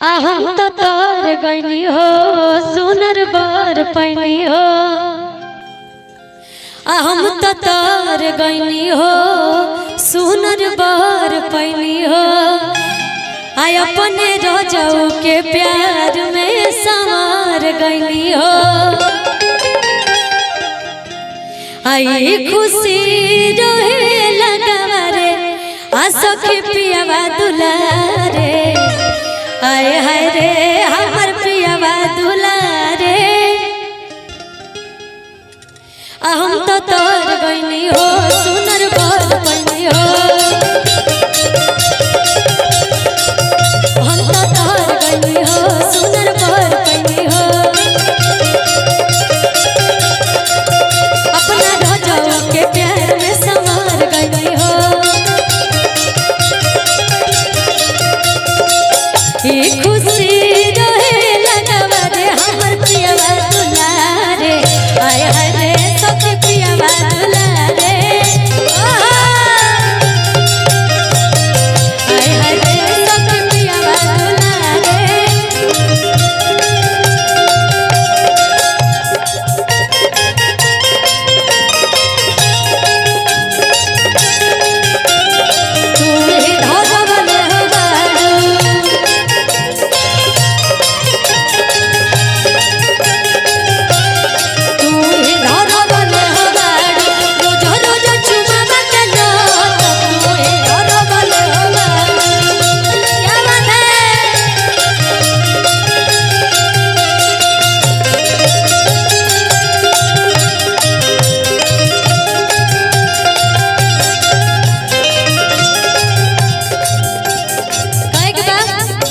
हम तो तार गईनी हो सुनर बार पैनी हो। हम तो तार गईनी हो सुनर बार पैनी हो। आय अपने रोजाऊ के प्यार में संवार गईनी हो। आई खुशी रहे लगवारे आसखी पियावा दुलारे। आए हाय रे हमर पियावा दुलारे। हम तो तार गईनी हो सुनर बार पैनी हो। हम तो तार गईनी हो सुनर बार पैनी हो। अपना रोजाऊ के प्यार में संवार गईनी हो। ये खुशी रहे लगवा रे हमर पियावा दुलारे। आय हाय रे सब पियावा दुलारे। आय हाय रे सब पियावा दुलारे।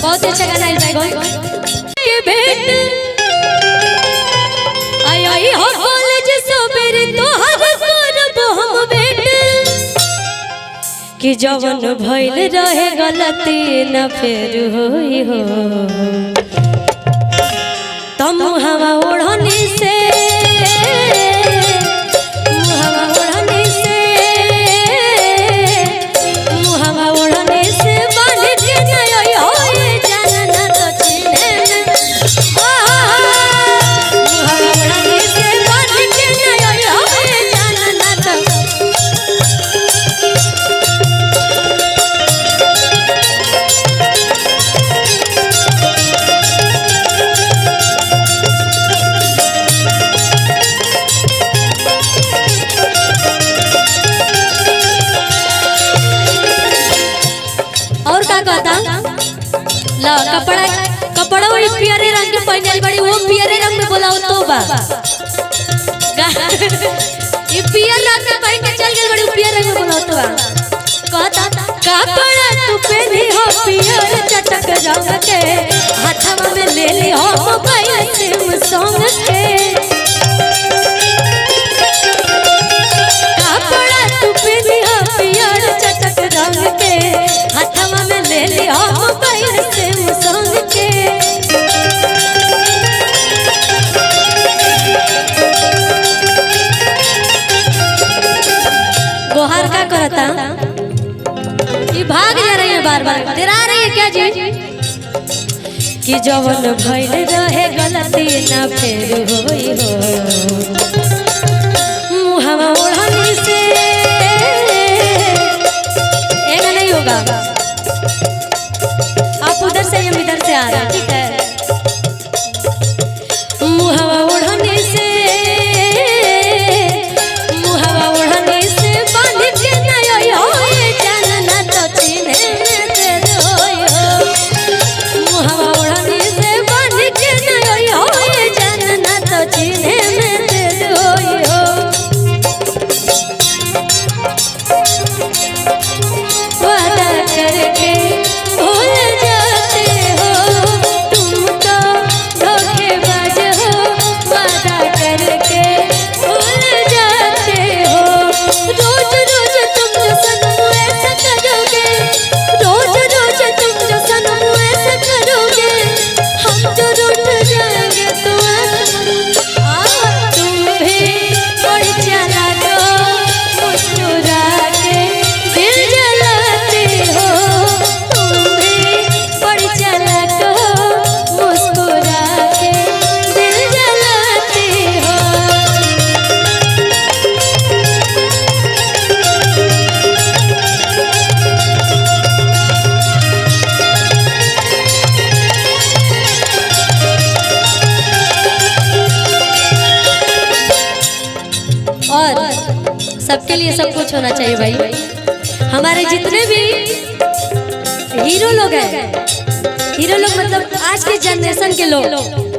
बहुत अच्छा गाना के भेंट आई आई हो कॉलेज सबेरे तोहर करबो हम भेंट। कि जवन भइल रहे गलती न फेर होई हो। तुम हवा ओढ़नी से और का कहता ला कपड़ा वही पियरे रंग के पहनल बड़ी वो पियरे रंग में बोलाओ तोबा। ये पियर रंग में पहन के चल गेल बड़ी पियर रंग में बोलाओ तोबा। कहता कपड़ा तू पहनी हो पियर चटक रंग के हाथवा में ले ली हो मोबाइल सिम सॉन्ग के। कपड़ा तू पहनी हो पियर चटक रंग के हाथवा में ले ली हो मोबाइल सिम सॉन्ग के। गोहार का करता ये भाग जा रही है बार बार डरा रही है क्या जी। कि जवन भइल रहे गलती ना फेर होई हो। मुहवा ओढ़नी से एक नहीं होगा। आप उधर से हम इधर से आ रहे हैं ठीक है। मुहवा ओढ़नी से बांध के नई हो जानना तो चिन्हे में दे दो। मुहवा ओढ़नी से बांध के नई हो जानना तो चिन्हे में दे सबके लिए सब कुछ होना चाहिए भाई। हमारे जितने भी हीरो लोग हैं, हीरो लोग मतलब आज के जनरेशन के लोग